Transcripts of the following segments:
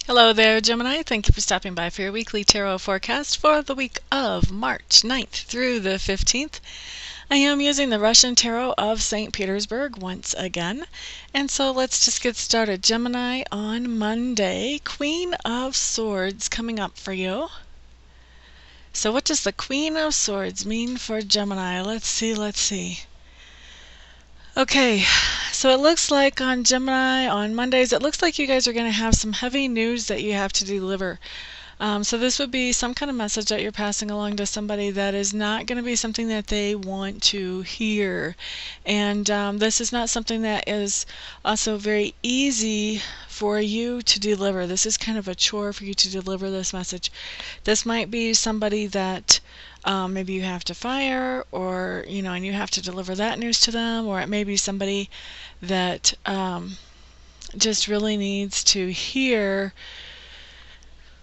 Hello there, Gemini. Thank you for stopping by for your weekly tarot forecast for the week of March 9th through the 15th. I am using the Russian Tarot of St. Petersburg once again. And so let's just get started. Gemini, on Monday, Queen of Swords coming up for you. So what does the Queen of Swords mean for Gemini? Let's see. Okay, so it looks like on Gemini, on Mondays, it looks like you guys are going to have some heavy news that you have to deliver. So this would be some kind of message that you're passing along to somebody that is not going to be something that they want to hear. And this is not something that is also very easy for you to deliver. This is kind of a chore for you to deliver this message. This might be somebody that maybe you have to fire, or and you have to deliver that news to them, or it may be somebody that just really needs to hear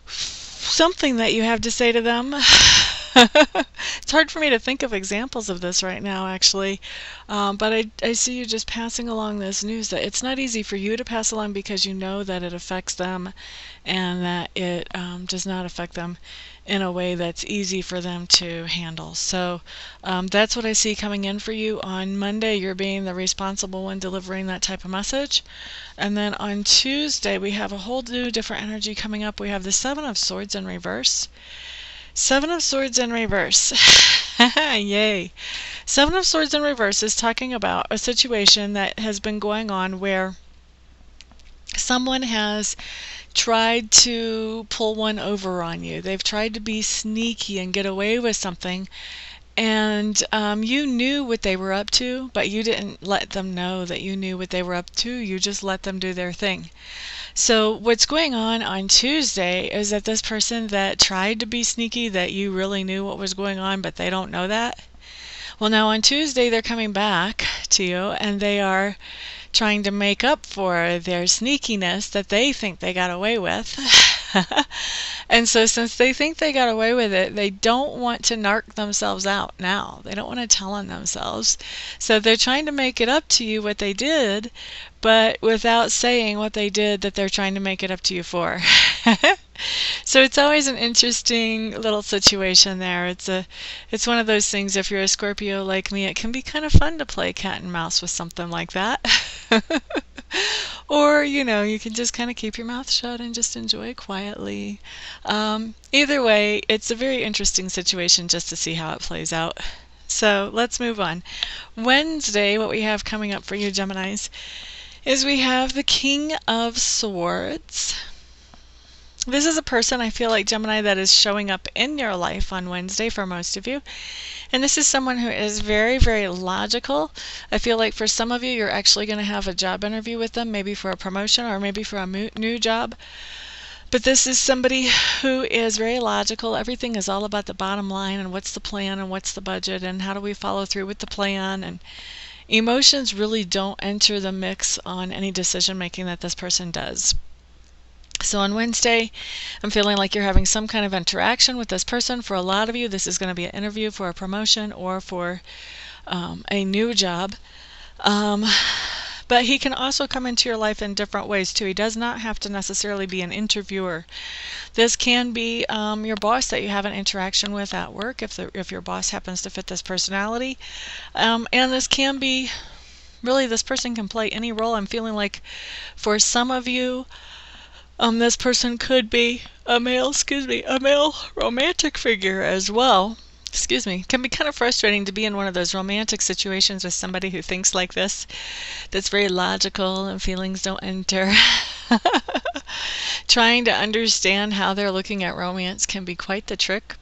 something that you have to say to them. It's hard for me to think of examples of this right now, actually, but I see you just passing along this news that it's not easy for you to pass along because you know that it affects them and that it does not affect them in a way that's easy for them to handle. So that's what I see coming in for you on Monday. You're being the responsible one delivering that type of message. And then on Tuesday, we have a whole new different energy coming up. We have the Seven of Swords in reverse. Seven of Swords in reverse. Yay. Seven of Swords in reverse is talking about a situation that has been going on where someone has tried to pull one over on you. They've tried to be sneaky and get away with something, and you knew what they were up to, but you didn't let them know that you knew what they were up to. You just let them do their thing. So what's going on Tuesday is that this person that tried to be sneaky, that you really knew what was going on, but they don't know that. Well, now on Tuesday they're coming back to you, and they are trying to make up for their sneakiness that they think they got away with. And so since they think they got away with it, they don't want to narc themselves out now. They don't want to tell on themselves. So they're trying to make it up to you what they did, but without saying what they did that they're trying to make it up to you for. So it's always an interesting little situation there. It's one of those things, if you're a Scorpio like me, it can be kind of fun to play cat and mouse with something like that. Or, you can just kind of keep your mouth shut and just enjoy quietly. Either way, it's a very interesting situation just to see how it plays out. So let's move on. Wednesday, what we have coming up for you, Geminis, is we have the King of Swords. This is a person, I feel like, Gemini, that is showing up in your life on Wednesday for most of you. And this is someone who is very, very logical. I feel like for some of you, you're actually going to have a job interview with them, maybe for a promotion or maybe for a new job. But this is somebody who is very logical. Everything is all about the bottom line and what's the plan and what's the budget and how do we follow through with the plan. And emotions really don't enter the mix on any decision making that this person does. So on Wednesday, I'm feeling like you're having some kind of interaction with this person. For a lot of you, this is going to be an interview for a promotion or for a new job. But he can also come into your life in different ways too. He does not have to necessarily be an interviewer. This can be your boss that you have an interaction with at work, if your boss happens to fit this personality. And this can be, really, this person can play any role. I'm feeling like for some of you, this person could be a male romantic figure as well. It can be kind of frustrating to be in one of those romantic situations with somebody who thinks like this, that's very logical and feelings don't enter. Trying to understand how they're looking at romance can be quite the trick,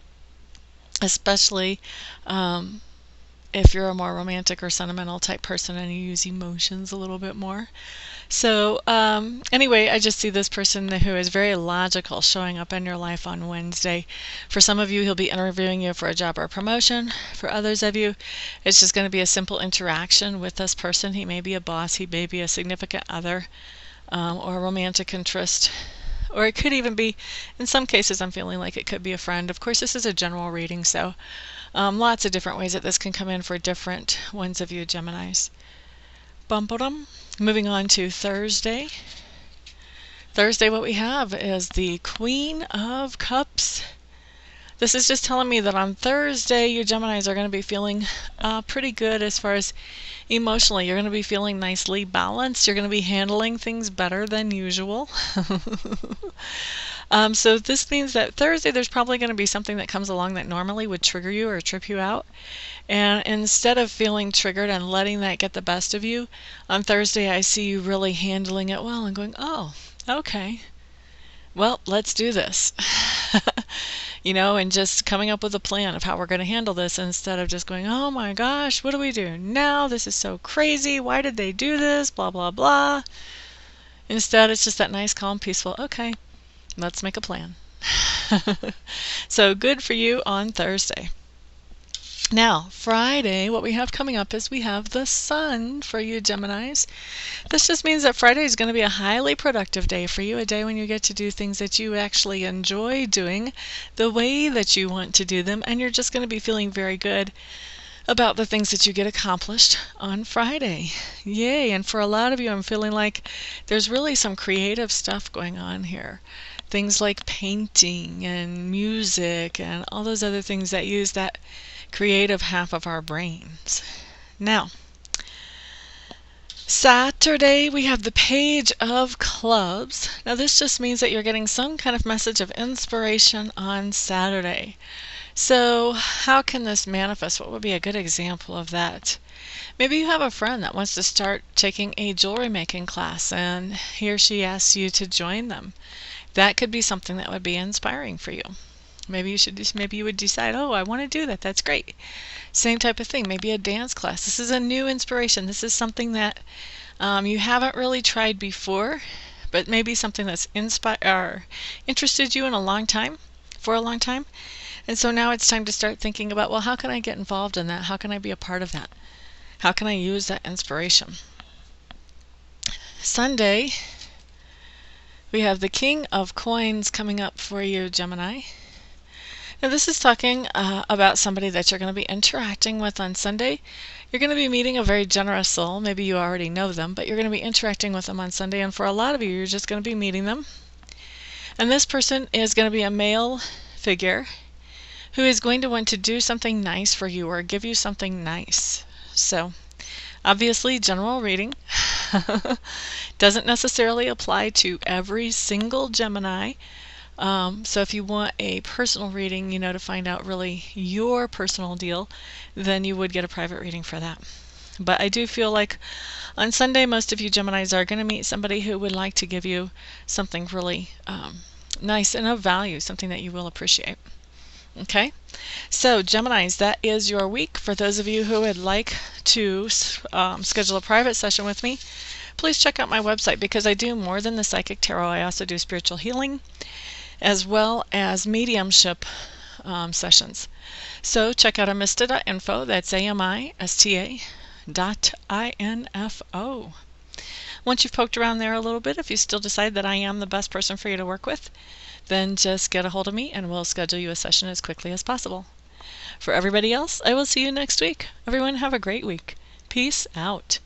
especially if you're a more romantic or sentimental type person and you use emotions a little bit more. So anyway, I just see this person who is very logical showing up in your life on Wednesday. For some of you, he'll be interviewing you for a job or a promotion. For others of you, it's just going to be a simple interaction with this person. He may be a boss, he may be a significant other, or a romantic interest. Or it could even be, in some cases, I'm feeling like it could be a friend. Of course, this is a general reading, so lots of different ways that this can come in for different ones of you Geminis. Bum-ba-dum. Moving on to Thursday. Thursday, what we have is the Queen of Cups. This is just telling me that on Thursday, you Geminis are going to be feeling pretty good as far as emotionally. You're going to be feeling nicely balanced. You're going to be handling things better than usual. So this means that Thursday, there's probably going to be something that comes along that normally would trigger you or trip you out. And instead of feeling triggered and letting that get the best of you, on Thursday, I see you really handling it well and going, oh, okay, well, let's do this. And just coming up with a plan of how we're going to handle this instead of just going, oh my gosh, what do we do now? This is so crazy. Why did they do this? Blah, blah, blah. Instead, it's just that nice, calm, peaceful, okay, let's make a plan. So good for you on Thursday. Now, Friday, what we have coming up is we have the Sun for you Geminis. This just means that Friday is going to be a highly productive day for you, a day when you get to do things that you actually enjoy doing the way that you want to do them, and you're just going to be feeling very good about the things that you get accomplished on Friday. Yay! And for a lot of you, I'm feeling like there's really some creative stuff going on here. Things like painting and music and all those other things that use that creative half of our brains. Now, Saturday, we have the Page of Clubs. Now, this just means that you're getting some kind of message of inspiration on Saturday. So, how can this manifest? What would be a good example of that? Maybe you have a friend that wants to start taking a jewelry making class, and he or she asks you to join them. That could be something that would be inspiring for you. Maybe you would decide, oh, I want to do that. That's great. Same type of thing. Maybe a dance class. This is a new inspiration. This is something that you haven't really tried before, but maybe something that's interested you for a long time. And so now it's time to start thinking about, well, how can I get involved in that? How can I be a part of that? How can I use that inspiration? Sunday, we have the King of Coins coming up for you, Gemini. Now this is talking about somebody that you're going to be interacting with on Sunday. You're going to be meeting a very generous soul. Maybe you already know them, but you're going to be interacting with them on Sunday. And for a lot of you, you're just going to be meeting them. And this person is going to be a male figure who is going to want to do something nice for you or give you something nice. So obviously, general reading doesn't necessarily apply to every single Gemini. So if you want a personal reading, to find out really your personal deal, then you would get a private reading for that. But I do feel like on Sunday, most of you Geminis are going to meet somebody who would like to give you something really nice and of value, something that you will appreciate. Okay, so Geminis, that is your week. For those of you who would like to schedule a private session with me, please check out my website, because I do more than the psychic tarot. I also do spiritual healing as well as mediumship sessions. So check out amista.info. That's amista.info. Once you've poked around there a little bit, if you still decide that I am the best person for you to work with, then just get a hold of me and we'll schedule you a session as quickly as possible. For everybody else, I will see you next week. Everyone have a great week. Peace out.